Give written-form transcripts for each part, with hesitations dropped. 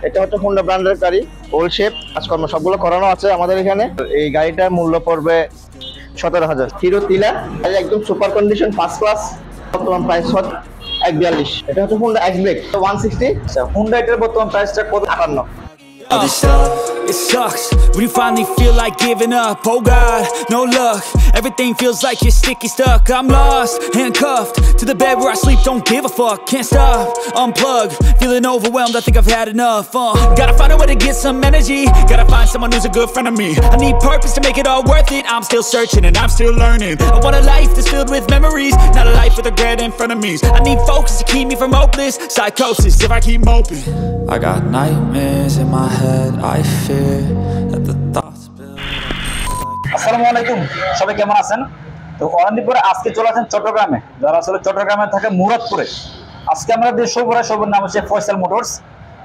এটা হচ্ছে হোন্ডা ব্র্যান্ডের গাড়ি, ওল্ড শেপ, কাজকর্ম সবগুলো করানো আছে আমাদের এখানে। এই গাড়িটার মূল্য পড়বে 17,000। হিরো তিলা, একদম সুপার কন্ডিশন, ফার্স্ট ক্লাস। বর্তমান প্রাইস হচ্ছে 142। এটা হচ্ছে হোন্ডা এক্সব্রেক 160। হোন্ডা এটার বর্তমান প্রাইসটা কত? 58। It sucks when you finally feel like giving up. Oh God, no luck. Everything feels like you're sticky stuck. I'm lost, handcuffed to the bed where I sleep. Don't give a fuck, can't stop. Unplug, feeling overwhelmed. I think I've had enough. Gotta find a way to get some energy. Gotta find someone who's a good friend of me. I need purpose to make it all worth it. I'm still searching and I'm still learning. I want a life that's filled with memories, not a life with regret in front of me. I need focus to keep me from hopeless psychosis if I keep moping. I got nightmares in my head. I fear that the thoughts build. আসসালামু আলাইকুম, সবাই কেমন আছেন? তো অনেকদিন পরে আজকে চলে আসেন চট্টগ্রামে। যারা আসলে চট্টগ্রামে থাকে মুরাদপুরে, আজকে আমরা যে শোরুমের নাম হচ্ছে ফয়সাল মোটরস।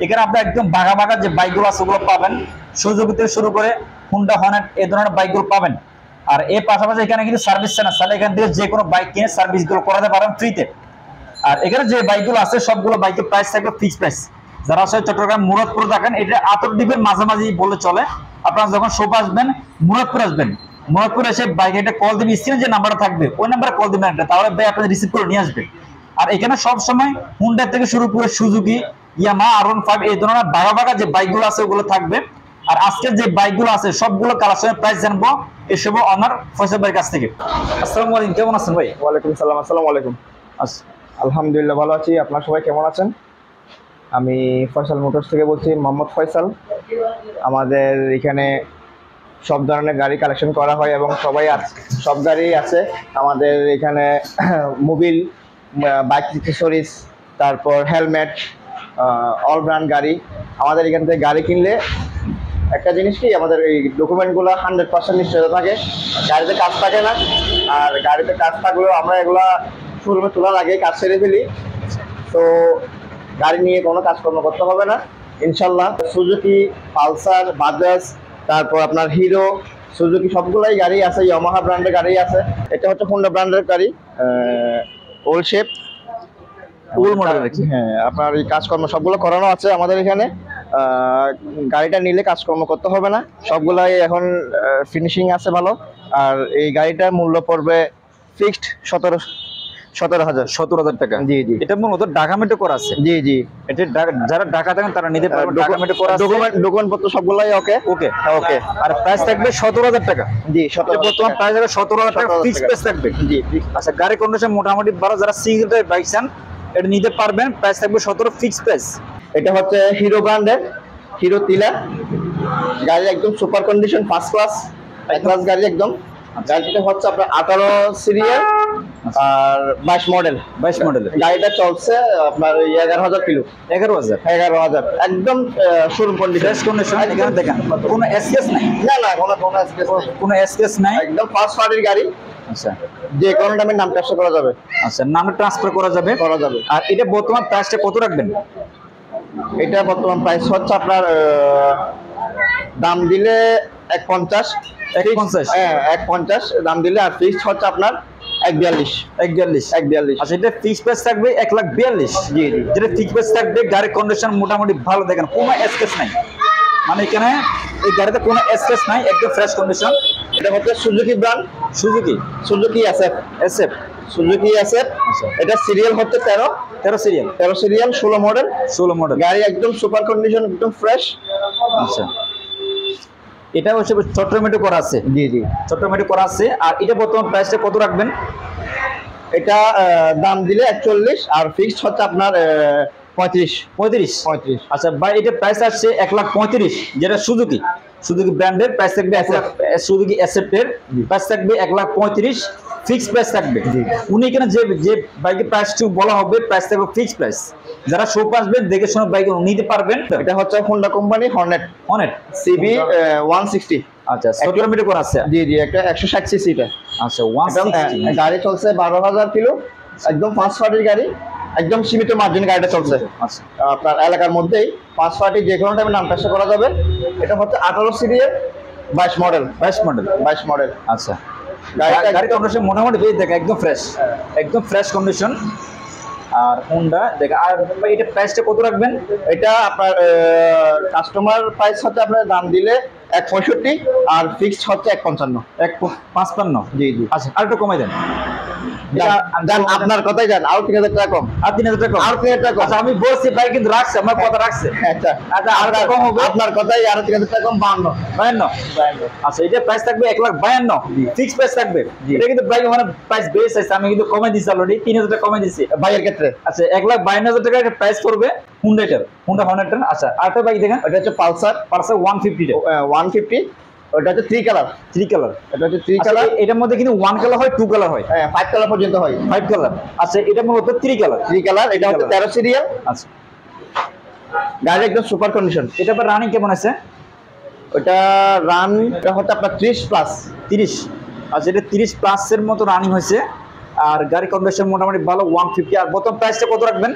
এখানে আপনি একদম বাঘা বাঘা যে বাইকগুলো আছে ওগুলো পাবেন, সুজুকি থেকে শুরু করে হুন্ডা হর্নেট এই ধরনের বাইকগুলো পাবেন। আর এর পাশাপাশি এখানে কিন্তু সার্ভিস সেন্টার, তাহলে এখান থেকে যে কোনো বাইক কিনে সার্ভিসগুলো করাতে পারেন ফ্রিতে। আর এখানে যে বাইকগুলো আছে সবগুলো বাইকের প্রাইস থাকবে ফিক্সড প্রাইস। যারা আসলে চট্টগ্রাম মুরাদপুর থাকেন, এটা আতরদ্বীপের মাঝামাঝি বলে চলে। আপনারা যখন শোপ আসবেন, মুরাদপুর আসবেন, মুরাদপুর এসে বাইক এটা কল দিবেন, স্ক্রিনে যে নাম্বারটা থাকবে ওই নাম্বারে কল দিবেন একটা, তাহলে ভাই আপনাদের রিসিভ করে নিয়ে আসবে। আর এখানে সব সময় হুন্ডা থেকে শুরু করে সুজুকি, ইয়ামাহা, R15 এই ধরনের বাঘা বাঘা যে বাইকগুলো আছে ওগুলো থাকবে। আর আজকের যে বাইকগুলো আছে সবগুলো কালেকশনের প্রাইস জানবো এসব অনার ফয়সাল ভাইয়ের কাছ থেকে। আসসালামু আলাইকুম, কেমন আছেন ভাই? ওয়ালাইকুম সালাম। আসসালামু আলাইকুম। আলহামদুলিল্লাহ ভালো আছি। আপনারা সবাই কেমন আছেন? আমি ফয়সাল মোটরস থেকে বলছি, মোহাম্মদ ফয়সাল। আমাদের এখানে সব ধরনের গাড়ি কালেকশন করা হয় এবং সব গাড়ি আছে আমাদের এখানে। মোবিল, বাইক অ্যাক্সেসরিজ, তারপর হেলমেট, অল ব্র্যান্ড গাড়ি। আমাদের এখান থেকে গাড়ি কিনলে একটা জিনিস কি, আমাদের এই ডকুমেন্টগুলো 100% নিশ্চয়তা থাকে, গাড়িতে কাজ থাকে না। আর গাড়িতে কাজ থাকলেও আমরা এগুলা শোরুমে তোলার আগে কাজ সেরে ফেলি, তো গাড়ি নিয়ে কোনো কাজকর্ম করতে হবে না ইনশাল্লাহ। সুজুকি, পালসার, বাজাজ, তারপর আপনার হিরো, সুজুকি সবগুলাই গাড়ি আছে, ইয়ামাহা ব্র্যান্ডের গাড়ি আছে। এটা হচ্ছে হোন্ডা ব্র্যান্ডের গাড়ি, ওল্ড শেপ, ওল্ড মডেল। হ্যাঁ, আপনার এই কাজকর্ম সবগুলো করানো আছে আমাদের এখানে। গাড়িটা নিলে কাজকর্ম করতে হবে না, সবগুলাই এখন ফিনিশিং আছে ভালো। আর এই গাড়িটার মূল্য পড়বে ফিক্সড 17,000 টাকা। জি জি, এটা মূলত ঢাকা মেট্রো করা আছে। জি জি, এটা যারা ঢাকা থাকেন তারা নিতে পারবেন। ঢাকা মেট্রো করা আছে, ডকুমেন্ট পত্র সবগুলাই ওকে ওকে ওকে। আর প্রাইস থাকবে 17,000 টাকা। জি, 17,000 বর্তমান প্রাইস হবে 17,000 টাকা, ফিক্সড প্রাইস থাকবে। জি। আচ্ছা, গাড়ি কন্ডিশন মোটামুটি ভালো, যারা সিঙ্গেল টাইপ বাইক চান এটা নিতে পারবেন। প্রাইস থাকবে 17, ফিক্সড প্রাইস। এটা হচ্ছে হিরো ব্র্যান্ডের হিরো তিলা গাড়ি, একদম সুপার কন্ডিশন, ফার্স্ট ক্লাস গাড়ি একদম। গাড়িটা হচ্ছে আপনার 18 সিরিয়াল আর 22 মডেল। গাড়িটা চলছে আপনার 11,000 কিলো। 11,000 একদম শোরুম কন্ডিশন। এখানে দেখেন কোনো এসকেস নাই। না, কোনো এসকেস নাই, একদম ফার্স্ট পার্টির গাড়ি। আচ্ছা, যে কোনো নামে নাম ট্রান্সফার করা যাবে। আচ্ছা, নামে ট্রান্সফার করা যাবে। আর এটা বর্তমান প্রাইসটা কত রাখবেন? এটা বর্তমান প্রাইস হচ্ছে আপনার দাম দিলে 150। হ্যাঁ, 150 দাম দিলে। আর ফিক্সড হচ্ছে আপনার 142। আচ্ছা, এটা ফিক্সড প্রাইস থাকবে 1,42,000। জি জি, যেটা ফিক্সড প্রাইস থাকবে। গাড়ির কন্ডিশন মোটামুটি ভালো, দেখেন কোনো এসকেস নাই, মানে এখানে এই গাড়িতে কোনো এসকেস নাই, একদম ফ্রেশ কন্ডিশন। এটা হচ্ছে Suzuki brand, Suzuki SF. Suzuki SF. এটা সিরিয়াল হচ্ছে 13 সিরিয়াল 16 মডেল গাড়ি, একদম সুপার কন্ডিশন, একদম ফ্রেশ। আচ্ছা, এটা হচ্ছে চট্টগ্রামে করা আছে। জি জি, চট্টগ্রামে করা আছে। আর এটা বর্তমান প্রাইসটা কত রাখবেন? এটা দাম দিলে 41 আর ফিক্সড হচ্ছে আপনার 35। আচ্ছা ভাই, এটা প্রাইস আসছে 1,35,000, যেটা সুজুকি ব্র্যান্ডের প্রাইস থাকবে। সুজুকি এসএফ-এর প্রাইস থাকবে 1,35,000, ফিক্সড প্রাইস থাকবে। উনি এখানে যে বাইকের প্রাইসটি বলা হবে প্রাইস থাকবে ফিক্সড প্রাইস। যারা শোপ আসবেন দেখে শুনে বাইক নিতে পারবেন। এটা হচ্ছে হোন্ডা কোম্পানি হর্নেট CB 160। আচ্ছা, চট্টগ্রামে করা আছে। জি জি, একটা 160 সিসি। আচ্ছা, 160 গাড়ি চলছে 12,000 কিলো, একদম ফার্স্ট পার্টির গাড়ি, একদম সীমিত মার্জিন গাড়িটা চলছে। আচ্ছা, আপনার এলাকার মধ্যেই ফার্স্ট পার্টি যে কোনো টাইমে নাম ট্রান্সফার করা যাবে। এটা হচ্ছে 18 সিরিয়াল 22 মডেল। আচ্ছা, গাড়ির কন্ডিশন মোটামুটি বেশ, দেখেন একদম ফ্রেশ কন্ডিশন। আর হোন্ডা দেখেন। আর ভাই এটা প্রাইসটা কত রাখবেন? এটা আপনার কাস্টমার প্রাইস হচ্ছে আপনার দাম দিলে 165 আর ফিক্সড হচ্ছে 155। 155। জি জি। আচ্ছা আর একটু কমাই দেন। জান আপনার কথাই জান, আরো 3000 টাকা কম। আর 3000 টাকা আর 3000 টাকা কম। আচ্ছা আমি বলছি ভাই কিন্তু রাখছে, আমার কথা রাখছে। আচ্ছা আচ্ছা আর কম হবে? আপনার কথাই আরো 3000 টাকা কম, 52। 52। আচ্ছা এটা প্রাইস থাকবে 1,52,000 ফিক্স প্রাইস থাকবে। এটা কিন্তু ভাই ওখানে প্রাইস বেস আছে, আমি কিন্তু কমাই দিছি অলরেডি, 3000 টাকা কমাই দিছি ভাইয়ের ক্ষেত্রে। আচ্ছা 1,52,000 টাকা একটা প্রাইস পড়বে হোন্ডা হর্নেটের। আচ্ছা আরেকটা বাইক দেখেন, এটা হচ্ছে পালসার 150 টা 150। ওটা হচ্ছে 3 কালার। 3 কালার। এটা হচ্ছে 3 আচ্ছা কালার। এটার মধ্যে কিন্তু 1 কালার হয়, 2 কালার হয়, 5 কালার পর্যন্ত হয়। 5 কালার। আচ্ছা এটা মূলত 3 কালার। 3 কালার। এটা হচ্ছে 13 সিরিয়াল। আচ্ছা গাড়ি একদম সুপার কন্ডিশন। এটা আবার রানিং কেমন আছে? ওটা এটা হচ্ছে আপনার 30 প্লাস। 30। আচ্ছা এটা 30 প্লাস এর মতো রানিং হয়েছে। আর গাড়ি কন্ডিশন মোটামুটি ভালো 150। আর প্রথম প্রাইসটা কত রাখবেন?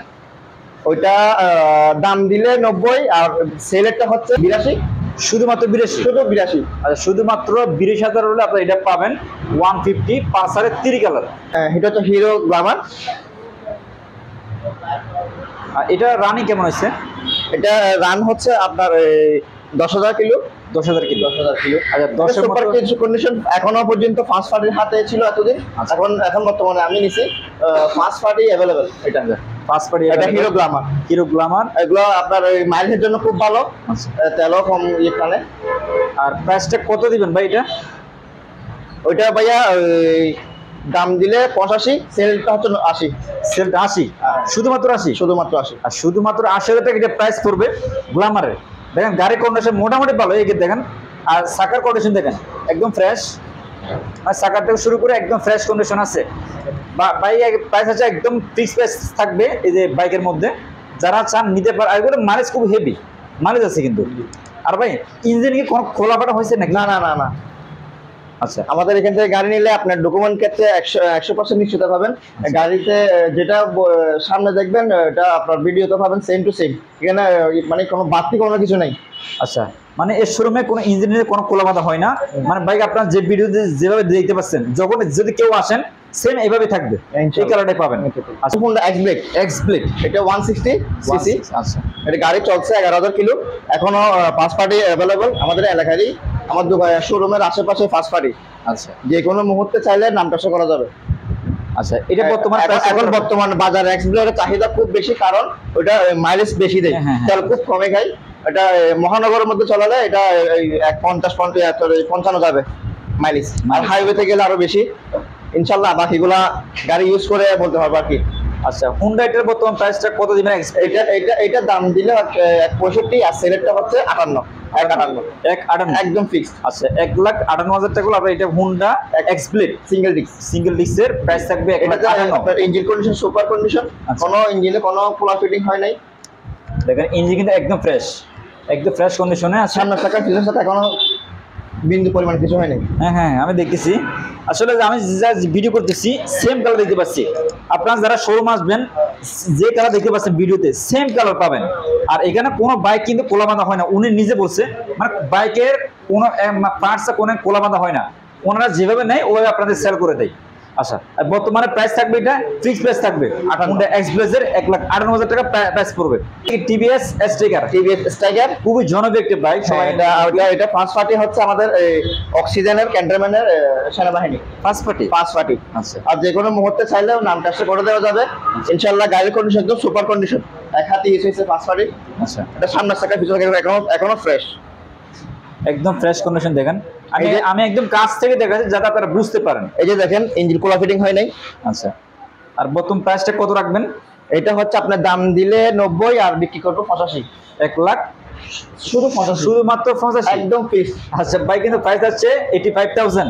ওইটা দাম দিলে 90 আর সেলেরটা হচ্ছে 82। শুধুমাত্র 82। শুধু 82। আচ্ছা শুধুমাত্র 82,000 হলে আপনি এটা পাবেন 150 পালসারের 3 কালার। এটা হচ্ছে হিরো গ্ল্যামার। আর এটা রানিং কেমন হয়েছে? এটা রান হচ্ছে আপনার 10,000 কিলো। 10,000 কিলো। 10,000 কিলো। আচ্ছা 10 এর সুপার মতো কন্ডিশন। এখনো পর্যন্ত ফার্স্ট পার্টির হাতে ছিল এতদিন। আচ্ছা। এখন বর্তমানে আমি নিছি ফার্স্ট পার্টি অ্যাভেলেবল। এটা ফার্স্ট পার্টি এটা হিরো গ্ল্যামার। Hero Glamour. এগুলো আপনার ওই মাইলেজের জন্য খুব ভালো। আচ্ছা তেলও কম টানে। আর প্রাইসটা কত দিবেন ভাই এটা? ওইটা ভাইয়া দাম দিলে 85, সেলটা হচ্ছে 80। সেলটা 80। শুধুমাত্র 80। শুধুমাত্র 80। আর শুধুমাত্র 80,000 টাকা এটা প্রাইস পড়বে গ্ল্যামারের। দেখেন গাড়ি কন্ডিশন মোটামুটি ভালো, এই দেখেন। আর চাকার কন্ডিশন দেখেন একদম ফ্রেশ। আর চাকার থেকে শুরু করে একদম ফ্রেশ কন্ডিশন আছে। বাইক প্রাইস আছে একদম ফিক্স প্রাইস থাকবে এই যে বাইকের মধ্যে। যারা চান নিতে পারে। আর এগুলো মাইলেজ খুব হেভি মাইলেজ আছে কিন্তু। আর ভাই ইঞ্জিন কি কোনো খোলা ফাটা হয়েছে নাকি? না না না না। আচ্ছা আমাদের এখান থেকে গাড়ি নিলে আপনার ডকুমেন্ট ক্ষেত্রে 100% নিশ্চিত পাবেন। গাড়িতে যেটা সামনে দেখবেন এটা আপনার ভিডিওতে পাবেন সেম টু সেম। এখানে মানে কোনো বাড়তি কোনো কিছু নেই। আচ্ছা মানে এর শোরুমে কোনো ইঞ্জিনের কোনো খোলাবাধা হয় না। মানে বাইক আপনার যে ভিডিওতে যেভাবে দেখতে পাচ্ছেন, যখন যদি কেউ আসেন সেম এইভাবে থাকবে, এই কালারটাই পাবেন। আচ্ছা হোন্ডা এক্স ব্লেড। এটা 160 সিসি। আচ্ছা এটা গাড়ি চলছে 11,000 কিলো। এখনো ফার্স্ট পার্টি অ্যাভেলেবল আমাদের এলাকারই। আমার শোরুমের আশেপাশে ফার্স্ট পার্টি। আচ্ছা যে কোনো মুহূর্তে চাইলে নাম ট্রান্সফার করা যাবে। আচ্ছা এটা বর্তমানে এখন বর্তমান বাজারে এক্স ব্লেডের চাহিদা খুব বেশি, কারণ ওটা মাইলেজ বেশি দেয়। হ্যাঁ। তেল খুব কমে খায়। এটা মহানগরের মধ্যে চালালে এটা 50-55 যাবে মাইলেজ। আর হাইওয়েতে গেলে আরো বেশি। ইনশাল্লাহ বাকিগুলা গাড়ি ইউজ করে বলতে পারবো আর কি। আচ্ছা হুন্ডা এটার বর্তমান প্রাইসটা কত দিবেন? এটা দাম দিলে 65 আর সেলেরটা হচ্ছে 58। 158 একদম ফিক্সড। আচ্ছা 1,58,000 টাকা হলো আপনার এটা হুন্ডা এক্স ব্লেড সিঙ্গেল ডিস্কের প্রাইস থাকবে। এটা ইঞ্জিন কন্ডিশন সুপার কন্ডিশন। কোনো ইঞ্জিনে কোনো পোলা ফিটিং হয় নাই। দেখেন ইঞ্জিন কিন্তু একদম ফ্রেশ কন্ডিশনে আছে। সামনের চাকা পিছনের চাকা এখনো বিন্দু পরিমাণ কিছু হয়নি। হ্যাঁ আমি দেখতেছি। আসলে আমি যা ভিডিও করতেছি সেম কালার দেখতে পাচ্ছি। আপনারা যারা শোরুম আসবেন যে কালার দেখতে পাচ্ছেন ভিডিওতে সেম কালার পাবেন। আর এখানে কোনো বাইক কিন্তু কোলা বাঁধা হয় না, উনি নিজে বলছে। মানে বাইকের কোনো পার্টসে কোনো কোলা বাঁধা হয় না, ওনারা যেভাবে নেয় ওভাবে আপনাদের সেল করে দেয়। আচ্ছা আর বর্তমানে প্রাইস থাকবে এটা ফিক্স প্রাইস থাকবে 58 এক্স ব্লেজের 1,58,000 টাকা প্রাইস পড়বে। টিভিএস স্ট্রাইকার খুবই জনপ্রিয় একটা বাইক। এটা ফার্স্ট পার্টি হচ্ছে আমাদের অক্সিজেনের ক্যান্টনমেন্টের সেনাবাহিনী ফার্স্ট পার্টি। আচ্ছা আর যে কোনো মুহূর্তে চাইলেও নাম ট্রান্সফার করে দেওয়া যাবে ইনশাআল্লাহ। গাড়ির কন্ডিশন একদম সুপার কন্ডিশন। এক হাতে ইউজ হয়েছে ফার্স্ট পার্টি। আচ্ছা এটা সামনের চাকা পিছনের চাকা এখনো ফ্রেশ, একদম ফ্রেশ কন্ডিশন। দেখেন আমি একদম কাছ থেকে দেখাচ্ছি যাতে আপনারা বুঝতে পারেন। এই যে দেখেন ইঞ্জিন কোলা ফিটিং হয় নাই। আচ্ছা আর বর্তমান প্রাইসটা কত রাখবেন? এটা হচ্ছে আপনার দাম দিলে 90 আর বিক্রি করবো 85। 1 লাখ শুধুমাত্র 85 একদম ফিক্স। আচ্ছা ভাই কিন্তু প্রাইস আছে 85,000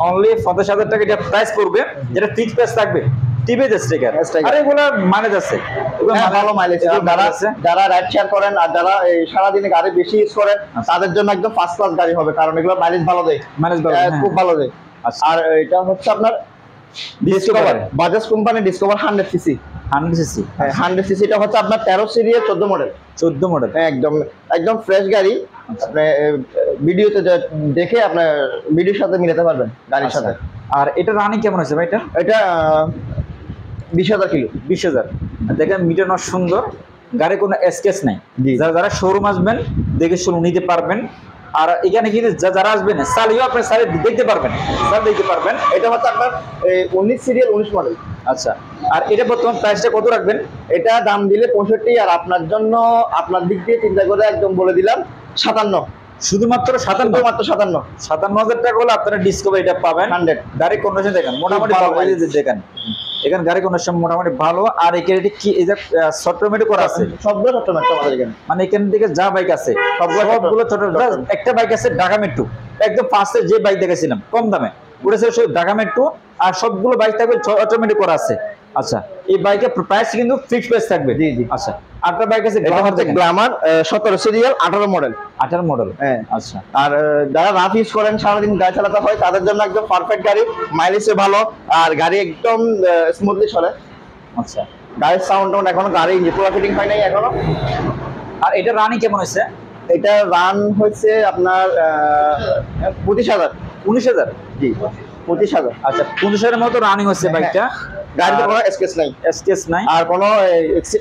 অনলি 85,000 টাকা এটা প্রাইস পড়বে, যেটা ফিক্স প্রাইস থাকবে। টিভিএস স্ট্রাইকার আর এগুলো মাইলেজ আছে, ভালো মাইলেজ। যারা রাইড শেয়ার করেন আর যারা সারাদিনে গাড়ি বেশি ইউজ করেন তাদের জন্য একদম ফার্স্ট ক্লাস গাড়ি হবে, কারণ এগুলো মাইলেজ ভালো দেয়, খুব ভালো দেয়। আর এটা হচ্ছে আপনার discover, Bajaj company discover 100 CC. 100 CC এটা হচ্ছে আপনার 13 সিরিয়াল 14 মডেল। একদম ফ্রেশ গাড়ি। আপনি ভিডিওতে দেখে আপনার ভিডিওর সাথে মিলাতে পারবেন গাড়ির সাথে। আর এটা রানিং কেমন আছে ভাই? এটা 20,000 কিলো। 20,000। দেখেন মিটার নট সুন্দর, গাড়ি কোনো স্কেচ নাই। জি। যারা শোরুম আসবেন দেখে শুনে নিতে পারবেন। আর এখানে কিন্তু যারা আসবেন সালিও আপনি সালি দেখতে পারবেন, সাল দেখতে পারবেন। এটা হচ্ছে আপনার 19 সিরিয়াল 19 মডেল। আচ্ছা, আর এটা বর্তমান প্রাইসটা কত রাখবেন? এটা দাম দিলে 65, আর আপনার জন্য আপনার দিক দিয়ে চিন্তা করে একদম বলে দিলাম 57। শুধুমাত্র 57? মাত্র 57। 57,000 টাকা হলে আপনারা ডিসকভার এটা পাবেন। 100 গাড়ি কন্ডিশন দেখেন মোটামুটি ভালো ভালো, এই যে দেখেন এখানে গাড়ি কন্ডিশন মোটামুটি ভালো। আর এখানে কি এই যে সফটওয়্যার করা আছে, সবগুলো সফটওয়্যার আমাদের এখানে, মানে এখান থেকে যা বাইক আছে সবগুলো ছোট। একটা বাইক আছে ঢাকা মেট্রো, একদম ফার্স্টে যে বাইক দেখেছিলাম কম দামে, ওটা ছিল শুধু ঢাকা মেট্রো। আর সবগুলো বাইক থাকবে অটোমেটিক করা আছে। আচ্ছা, এই বাইকের প্রাইস কিন্তু ফিক্সড প্রাইস থাকবে। জি জি। আচ্ছা, আরেকটা বাইক আছে এটা হচ্ছে গ্ল্যামার 17 সিরিয়াল 18 মডেল। 18 মডেল। হ্যাঁ। আচ্ছা, আর যারা রাফ ইউজ করেন, সারাদিন গাড়ি চালাতে হয়, তাদের জন্য একদম পারফেক্ট গাড়ি, মাইলেজে ভালো, আর গাড়ি একদম স্মুথলি চলে। আচ্ছা, গাড়ির সাউন্ড এখনো গাড়ি পুরো ফিটিং হয় নাই এখনো। আর এটা রানিং কেমন হয়েছে? এটা রান হয়েছে আপনার 25,000। 19,000? জি 25,000। আচ্ছা, 15,000 মতো রানিং হচ্ছে বাইকটা। গাড়িতে কোনো স্কেচ নাই, স্কেচ নাই, আর কোনো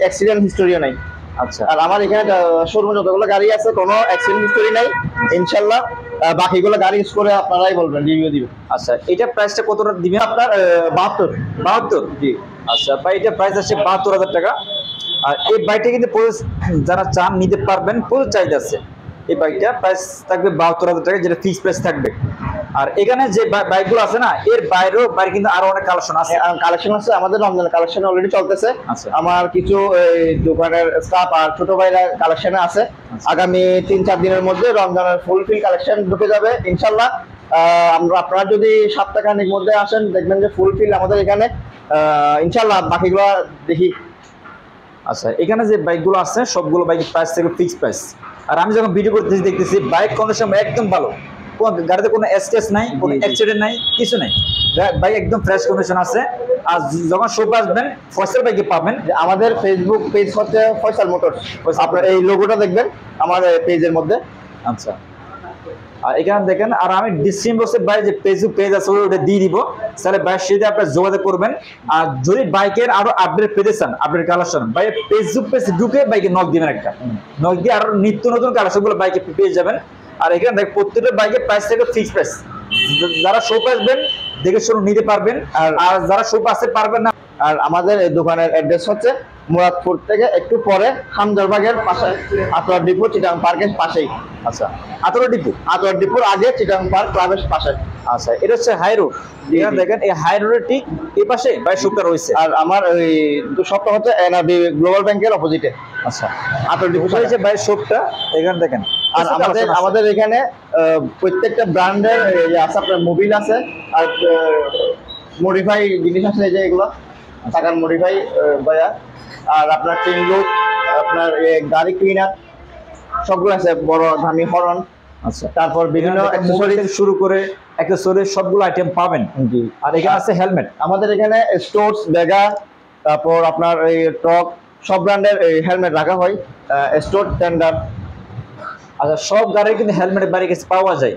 অ্যাক্সিডেন্ট হিস্টোরিও নাই। আচ্ছা, আর আমার এখানে শোরুমে যতগুলো গাড়ি আছে কোনো অ্যাক্সিডেন্ট হিস্টোরি নাই ইনশাল্লাহ। বাকিগুলো গাড়ি ইউজ করে আপনারাই বলবেন, রিভিউ দিবেন। আচ্ছা, এটা প্রাইসটা কতটা দিবেন? আপনার 72। 72? জি। আচ্ছা ভাই, এটা প্রাইস আছে 72,000 টাকা। আর এই বাইকটা কিন্তু যারা চান নিতে পারবেন, প্রচুর চাহিদা আছে। এই বাইকটা প্রাইস থাকবে 72,000 টাকা, যেটা ফিক্স প্রাইস থাকবে। আর এখানে যে বাইকগুলো আছে না, এর বাইরেও বাইরে কিন্তু আরো অনেক কালেকশন আছে। কালেকশন আছে, আমাদের রমজান কালেকশন অলরেডি চলতেছে। আচ্ছা। আমার কিছু দোকানের স্টাফ আর ছোট ভাইরা কালেকশনে আছে। আগামী 3-4 দিনের মধ্যে রমজানের ফুলফিল কালেকশন ঢুকে যাবে ইনশাল্লাহ। আপনারা যদি সপ্তাহখানেক মধ্যে আসেন, দেখবেন যে ফুলফিল আমাদের এখানে ইনশাল্লাহ। বাকিগুলো দেখি। আচ্ছা, এখানে যে বাইকগুলো আছে সবগুলো বাইকের প্রাইস থেকে ফিক্স প্রাইস। আর আমি যখন ভিডিও করতেছি দেখতেছি বাইক কন্ডিশন একদম ভালো, গাড়িতে কোনো স্ক্র্যাচ নাই, কোনো অ্যাক্সিডেন্ট নাই, কিছু নাই। বাইক একদম ফ্রেশ কন্ডিশন আছে। আর যখন শোরুমে আসবেন ফয়সাল বাইকে পাবেন। যে আমাদের ফেসবুক পেজ হচ্ছে ফয়সাল মোটরস, আপনার এই লোগোটা দেখবেন আমার পেজের মধ্যে। আচ্ছা, আর এখানে দেখেন, আর আমি ডিসক্রিপশন বক্সে ভাই যে ফেসবুক পেজ আছে ওটা দিয়ে দিব, তাহলে বাইকের সাথে আপনারা যোগাযোগ করবেন। আর যদি বাইকের আরো আপডেট পেতে চান, আপডেট কালেকশন, ভাই ফেসবুক পেজ ঢুকে বাইকে নক দিবেন, একটা নক দিয়ে আরো নিত্য নতুন কালেকশনগুলো বাইকে পেয়ে যাবেন। আর এখানে দেখ প্রত্যেকটা বাইকের প্রাইস থেকে ফিক্স প্রাইস। যারা শোপ আসবেন দেখে শুনে নিতে পারবেন, আর যারা শোপ আসতে পারবেন না। আর আমাদের এই দোকানের অ্যাড্রেস হচ্ছে মুরাদপুর থেকে একটু পরে হামজারবাগের পাশে, আতোয়ার ডিপো, চিটাগাং পার্কের পাশেই। আচ্ছা, আতোয়ার ডিপো? আতোয়ার ডিপোর আগে চিটাগাং পার্ক ক্লাবের পাশে। আচ্ছা, এটা হচ্ছে হাই রোড। এখানে দেখেন এই হাই রোডের ঠিক এই পাশে ভাই শোপটা রয়েছে। আর আমার ওই শপটা হচ্ছে এনআরবি গ্লোবাল ব্যাংকের অপোজিটে। আচ্ছা, আতোয়ার ডিপো হয়েছে ভাই শোপটা, এখানে দেখেন। আর আমাদের এখানে প্রত্যেকটা ব্র্যান্ডের আছে, আপনার মোবিল আছে, আর মডিফাই জিনিস আছে, এই যে এগুলো টাকার মডিফাই ভাইয়া। আর আপনার চেইন লুক, আপনার গাড়ি ক্লিনার সবগুলো আছে, বড় দামি হরন। আচ্ছা, তারপর বিভিন্ন অ্যাকসেসরি শুরু করে অ্যাকসেসরি সবগুলো আইটেম পাবেন। জি। আর এখানে আছে হেলমেট। আমাদের এখানে স্টোর্স, বেগা, তারপর আপনার এই টক, সব ব্র্যান্ডের হেলমেট রাখা হয়, স্টোর টেন্ডার। আচ্ছা, সব গাড়ির কিন্তু হেলমেট বাইরের কাছে পাওয়া যায়।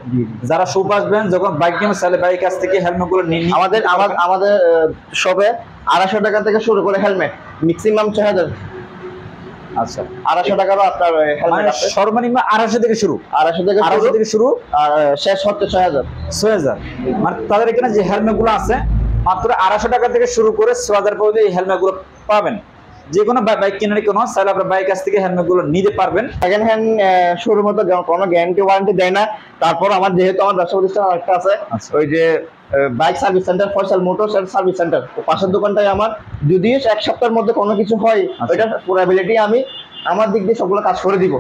যারা শোপ আসবেন যখন বাইক নিয়ে তাহলে বাইরের কাছ থেকে হেলমেট গুলো নিয়ে আমাদের শপে 250 টাকা থেকে শুরু করে হেলমেট, ম্যাক্সিমাম 6000। আচ্ছা, 250 টাকারও আপনার হেলমেট আছে। সর্বনিম্ন 250 থেকে শুরু, 250 থেকে শুরু, আর শেষ হচ্ছে 6000। 6000। মানে তাদের এখানে যে হেলমেট গুলো আছে মাত্র 250 টাকা থেকে শুরু করে 6000 পর্যন্ত এই হেলমেট গুলো পাবেন। যে কোনো বাইক কেনার কোনো তাহলে আপনার বাইক কাছ থেকে হেলমেট গুলো নিতে পারবেন। সেকেন্ড হ্যান্ড শুরু মতো কোনো গ্যারান্টি ওয়ারেন্টি দেয় না। তারপর যেহেতু আমার ব্যবসা প্রতিষ্ঠান একটা আছে, ওই যে bike service centre, Faisal motors and service centre, পাশের দোকানটাই আমার। যদি 1 সপ্তাহের মধ্যে কোনো কিছু হয়, ওইটা পুরাবিলিটি আমি আমার দিক দিয়ে সবগুলো কাজ করে দিব।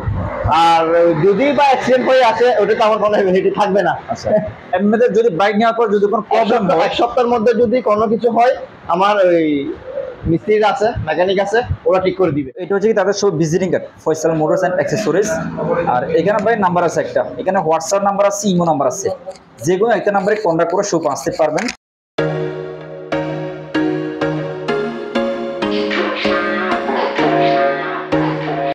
আর যদি বা অ্যাক্সিডেন্ট হয়ে আছে, ওটা তো আমার কোনো এবিলিটি থাকবে না। আচ্ছা, এমনিতে যদি বাইক নেওয়ার পর যদি কোনো প্রবলেম হয়, 1 সপ্তাহের মধ্যে যদি কোনো কিছু হয়, আমার ওই মিস্ত্রি আছে, মেকানিক আছে, ওরা ঠিক করে দিবে। এটা হচ্ছে কি তাদের সব visiting card, Faisal motors and accessories. আর এখানে ভাই নাম্বার আছে একটা, এখানে হোয়াটসঅ্যাপ নাম্বার আছে, ইমো নাম্বার আছে। যে কোনো একটা নাম্বারে কন্ট্যাক্ট করে শপ আসতে পারবেন।